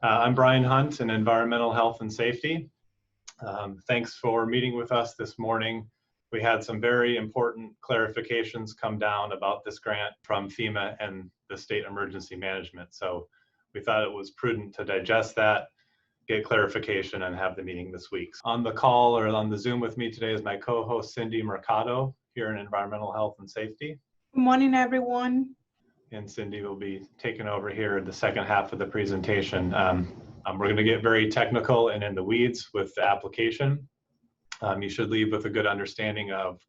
I'm Brian Hunt in Environmental Health and Safety. Thanks for meeting with us this morning. We had some very important clarifications come down about this grant from FEMA and the State Emergency Management. So we thought it was prudent to digest that, get clarification, and have the meeting this week. On the call or on the Zoom with me today is my co-host Cindy Mercado here in Environmental Health and Safety. Good morning, everyone. And Cindy will be taking over here in the second half of the presentation. We're going to get very technical and in the weeds with the application. You should leave with a good understanding of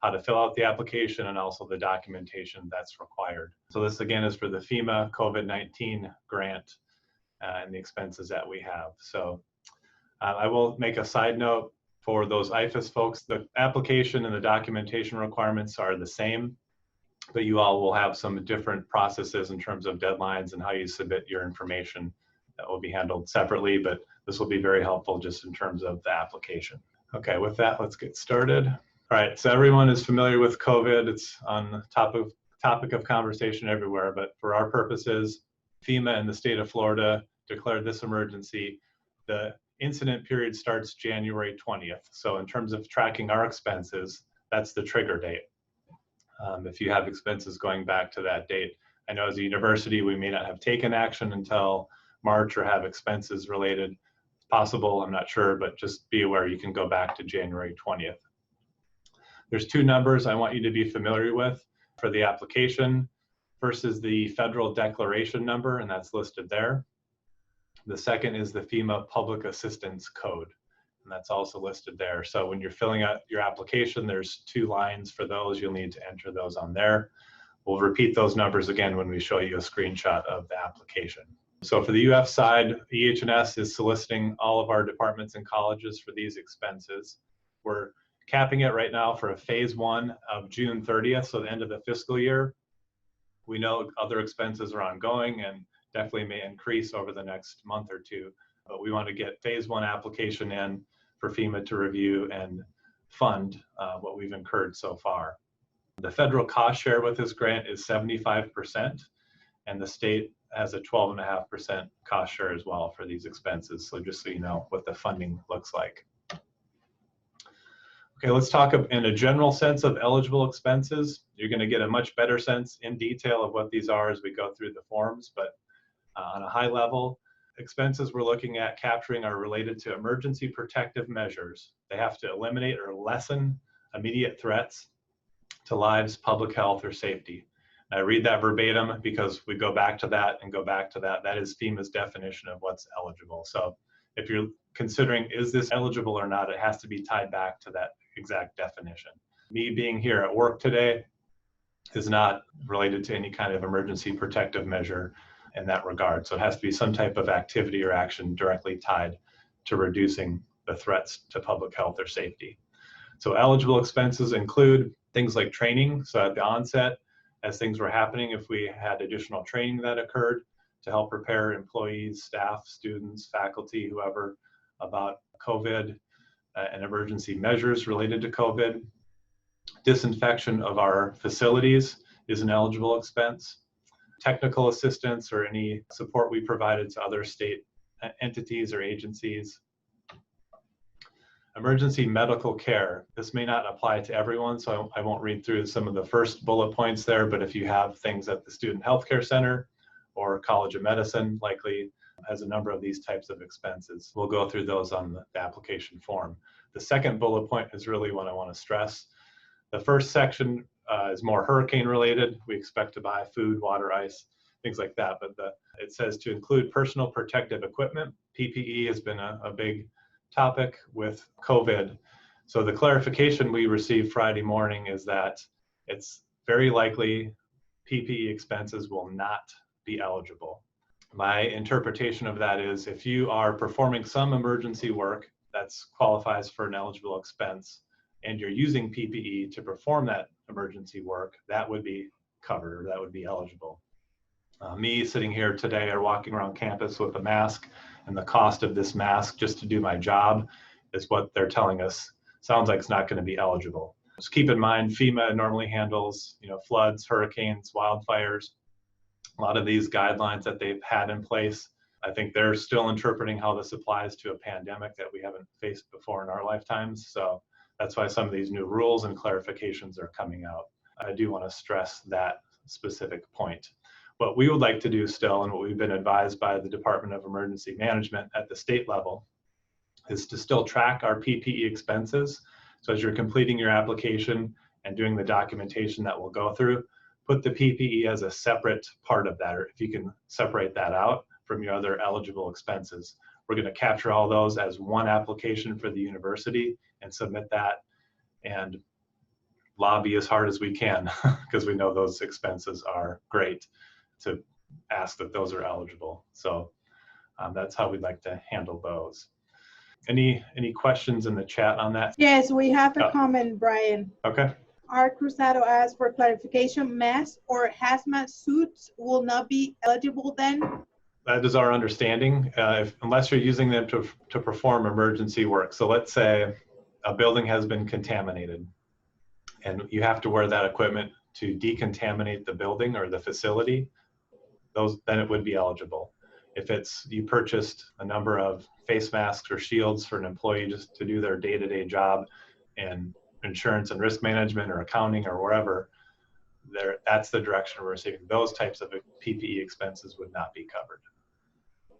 how to fill out the application and also the documentation that's required. So this again is for the FEMA COVID-19 grant and the expenses that we have. So I will make a side note for those IFAS folks. The application and the documentation requirements are the same, but you all will have some different processes in terms of deadlines and how you submit your information that will be handled separately, but this will be very helpful just in terms of the application. Okay, with that, let's get started. All right, so everyone is familiar with COVID. It's on the topic of conversation everywhere, but for our purposes, FEMA and the state of Florida declared this emergency. The incident period starts January 20th. So in terms of tracking our expenses, that's the trigger date. If you have expenses going back to that date. I know as a university, we may not have taken action until March or have expenses related. It's possible, I'm not sure, but just be aware you can go back to January 20th. There's two numbers I want you to be familiar with for the application. First is the federal declaration number, and that's listed there. The second is the FEMA Public Assistance Code, and that's also listed there. So when you're filling out your application, there's two lines for those. You'll need to enter those on there. We'll repeat those numbers again when we show you a screenshot of the application. So for the UF side, EH&S is soliciting all of our departments and colleges for these expenses. We're capping it right now for a phase one of June 30th, so the end of the fiscal year. We know other expenses are ongoing and definitely may increase over the next month or two, but we want to get phase one application in for FEMA to review and fund what we've incurred so far. The federal cost share with this grant is 75%, and the state has a 12.5% cost share as well for these expenses. So just so you know what the funding looks like. Okay, let's talk in a general sense of eligible expenses. You're going to get a much better sense in detail of what these are as we go through the forms, but on a high level, expenses we're looking at capturing are related to emergency protective measures. They have to eliminate or lessen immediate threats to lives, public health, or safety. And I read that verbatim because we go back to that and go back to that. That is FEMA's definition of what's eligible. So if you're considering, is this eligible or not, it has to be tied back to that exact definition. Me being here at work today is not related to any kind of emergency protective measure in that regard. So it has to be some type of activity or action directly tied to reducing the threats to public health or safety. So eligible expenses include things like training. So at the onset, as things were happening, if we had additional training that occurred to help prepare employees, staff, students, faculty, whoever, about COVID and emergency measures related to COVID. Disinfection of our facilities is an eligible expense. Technical assistance or any support we provided to other state entities or agencies. Emergency medical care. This may not apply to everyone, so I won't read through some of the first bullet points there, but if you have things at the Student Healthcare Center or College of Medicine, likely has a number of these types of expenses. We'll go through those on the application form. The second bullet point is really what I want to stress. The first section is more hurricane related. We expect to buy food, water, ice, things like that, but it says to include personal protective equipment. PPE has been a big topic with COVID. So the clarification we received Friday morning is that it's very likely PPE expenses will not be eligible. My interpretation of that is if you are performing some emergency work that qualifies for an eligible expense and you're using PPE to perform that emergency work, that would be covered, or that would be eligible. Me sitting here today or walking around campus with a mask, and the cost of this mask just to do my job is what they're telling us. Sounds like it's not going to be eligible. Just keep in mind, FEMA normally handles, floods, hurricanes, wildfires. A lot of these guidelines that they've had in place I think they're still interpreting how this applies to a pandemic that we haven't faced before in our lifetimes. So that's why some of these new rules and clarifications are coming out. I do want to stress that specific point. What we would like to do still, and what we've been advised by the Department of Emergency Management at the state level, is to still track our PPE expenses. So as you're completing your application and doing the documentation that we'll go through, put the PPE as a separate part of that, or if you can separate that out from your other eligible expenses. We're going to capture all those as one application for the university and submit that and lobby as hard as we can because we know those expenses are great to ask that those are eligible. So that's how we'd like to handle those. Any questions in the chat on that? Yes, we have a comment, Brian. Okay. R. Cruzado asked for clarification. Masks or hazmat suits will not be eligible then? That is our understanding, unless you're using them to perform emergency work. So let's say a building has been contaminated and you have to wear that equipment to decontaminate the building or the facility, then it would be eligible. If it's you purchased a number of face masks or shields for an employee just to do their day-to-day job in insurance and risk management or accounting or wherever, that's the direction we're receiving. Those types of PPE expenses would not be covered.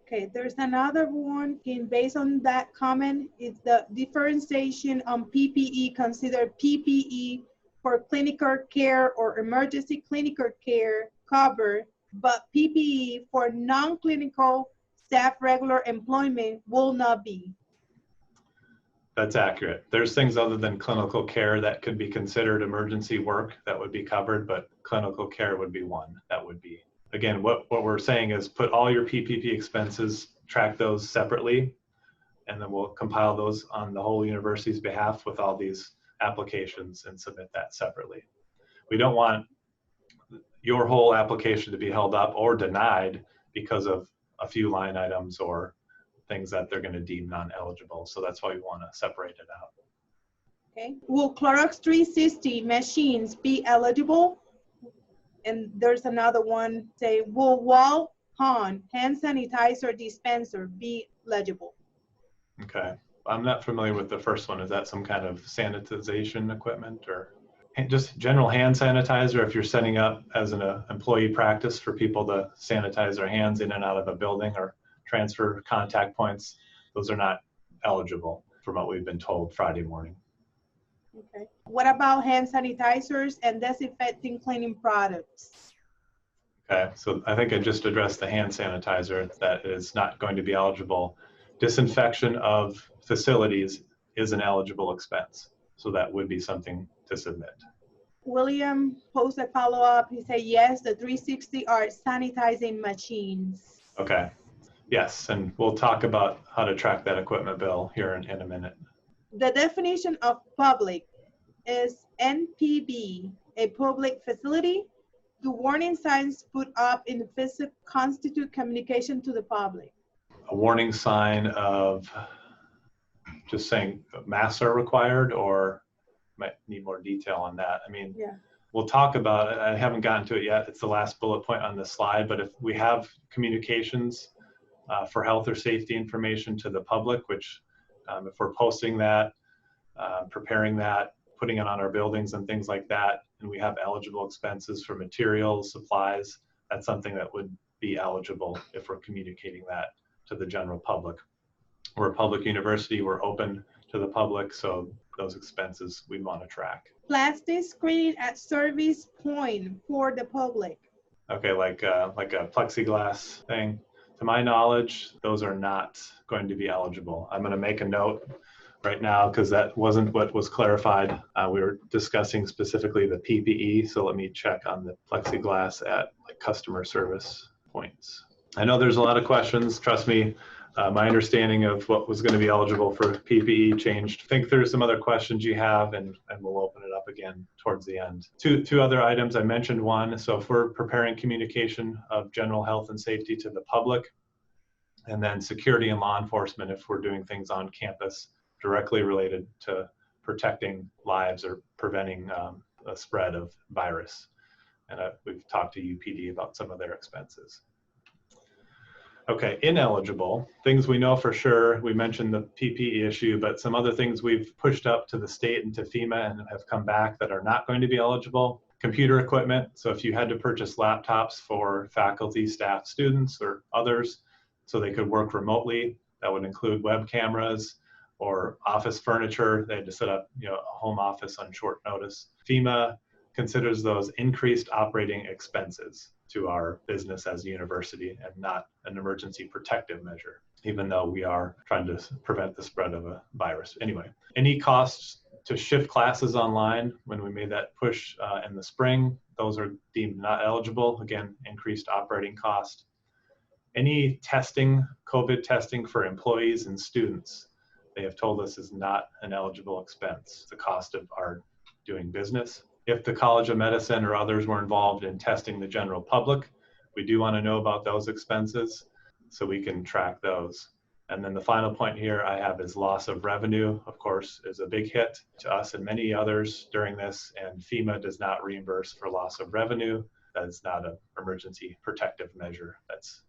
Okay, there's another one. Based on that comment, is the differentiation on PPE considered PPE for clinical care or emergency clinical care covered, but PPE for non-clinical staff regular employment will not be? That's accurate. There's things other than clinical care that could be considered emergency work that would be covered, but clinical care would be one that would be. Again, what we're saying is put all your PPP expenses, track those separately, and then we'll compile those on the whole university's behalf with all these applications and submit that separately. We don't want your whole application to be held up or denied because of a few line items or things that they're going to deem non-eligible. So that's why we want to separate it out. Okay. Will Clorox 360 machines be eligible? And there's another one, say, will Wal-Hon hand sanitizer dispenser be legible? Okay. I'm not familiar with the first one. Is that some kind of sanitization equipment or just general hand sanitizer if you're setting up as an employee practice for people to sanitize their hands in and out of a building or transfer contact points? Those are not eligible from what we've been told Friday morning. Okay. What about hand sanitizers and disinfecting cleaning products? Okay, so I think I just addressed the hand sanitizer. That is not going to be eligible. Disinfection of facilities is an eligible expense. So that would be something to submit. William posed a follow-up. He said, yes, the 360 are sanitizing machines. Okay, yes, and we'll talk about how to track that equipment bill here in a minute. The definition of public is NPB, a public facility. Do warning signs put up in the visit constitute communication to the public? A warning sign of just saying masks are required, or might need more detail on that. I mean, yeah. We'll talk about it. I haven't gotten to it yet. It's the last bullet point on the slide, but if we have communications for health or safety information to the public, which if we're posting that, preparing that, putting it on our buildings and things like that, and we have eligible expenses for materials, supplies, that's something that would be eligible if we're communicating that to the general public. We're a public university, we're open to the public, so those expenses we want to track. Plastic screening at service point for the public. Okay, like a plexiglass thing. To my knowledge, those are not going to be eligible. I'm going to make a note right now because that wasn't what was clarified. We were discussing specifically the PPE, so let me check on the plexiglass at customer service points. I know there's a lot of questions, trust me. My understanding of what was going to be eligible for PPE changed. Think through some other questions you have and we'll open it up again towards the end. Two other items, I mentioned one. So if we're preparing communication of general health and safety to the public, and then security and law enforcement if we're doing things on campus directly related to protecting lives or preventing a spread of virus. And we've talked to UPD about some of their expenses. Okay, ineligible, things we know for sure. We mentioned the PPE issue, but some other things we've pushed up to the state and to FEMA and have come back that are not going to be eligible. Computer equipment, so if you had to purchase laptops for faculty, staff, students, or others so they could work remotely, that would include web cameras or office furniture. They had to set up a home office on short notice. FEMA considers those increased operating expenses to our business as a university and not an emergency protective measure, even though we are trying to prevent the spread of a virus. Anyway, any costs to shift classes online when we made that push in the spring, those are deemed not eligible. Again, increased operating cost. Any testing, COVID testing for employees and students, they have told us is not an eligible expense. It's the cost of our doing business. If the College of Medicine or others were involved in testing the general public, we do want to know about those expenses so we can track those. And then the final point here I have is loss of revenue, of course, is a big hit to us and many others during this, and FEMA does not reimburse for loss of revenue. That is not an emergency protective measure that's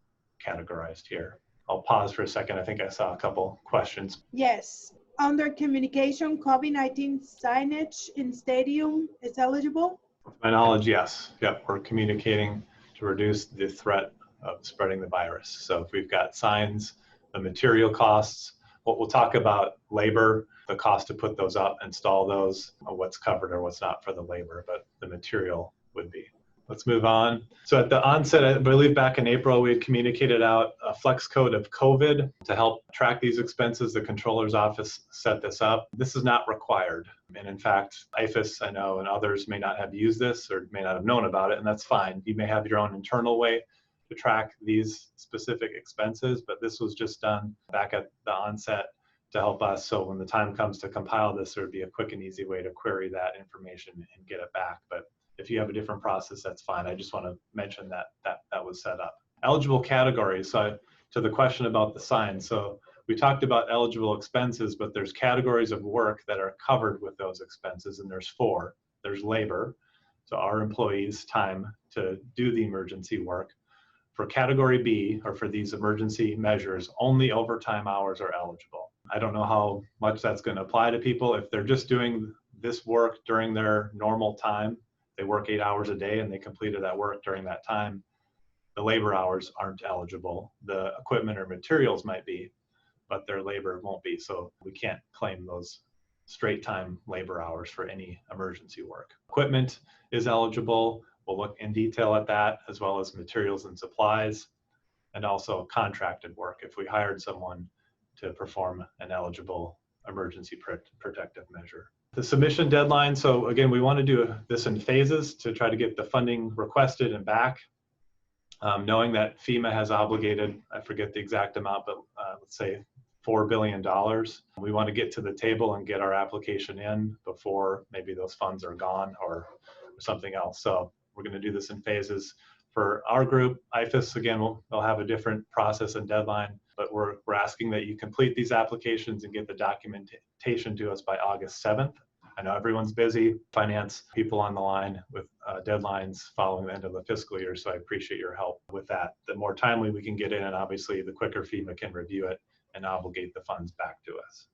categorized here. I'll pause for a second. I think I saw a couple questions. Yes. Under communication, COVID-19 signage in stadium is eligible? To my knowledge, yes. Yep, we're communicating to reduce the threat of spreading the virus. So if we've got signs, the material costs, what we'll talk about labor, the cost to put those up, install those, what's covered or what's not for the labor, but the material would be. Let's move on. So at the onset, I believe back in April, we had communicated out a flex code of COVID to help track these expenses. The controller's office set this up. This is not required. And in fact, IFAS, I know, and others may not have used this or may not have known about it, and that's fine. You may have your own internal way to track these specific expenses, but this was just done back at the onset to help us. So when the time comes to compile this, there would be a quick and easy way to query that information and get it back. But if you have a different process, that's fine. I just want to mention that was set up. Eligible categories. So to the question about the sign. So we talked about eligible expenses, but there's categories of work that are covered with those expenses, and there's 4. There's labor, so our employees' time to do the emergency work. For category B, or for these emergency measures, only overtime hours are eligible. I don't know how much that's going to apply to people. If they're just doing this work during their normal time, they work 8 hours a day and they completed that work during that time, the labor hours aren't eligible. The equipment or materials might be, but their labor won't be. So we can't claim those straight time labor hours for any emergency work. Equipment is eligible. We'll look in detail at that, as well as materials and supplies, and also contracted work if we hired someone to perform an eligible emergency protective measure. The submission deadline, so again, we want to do this in phases to try to get the funding requested and back. Knowing that FEMA has obligated, I forget the exact amount, but let's say $4 billion. We want to get to the table and get our application in before maybe those funds are gone or something else. So we're going to do this in phases. For our group, IFAS, again, they'll have a different process and deadline, but we're asking that you complete these applications and get the documentation to us by August 7th. I know everyone's busy, finance people on the line with deadlines following the end of the fiscal year, so I appreciate your help with that. The more timely we can get in, and obviously the quicker FEMA can review it and obligate the funds back to us.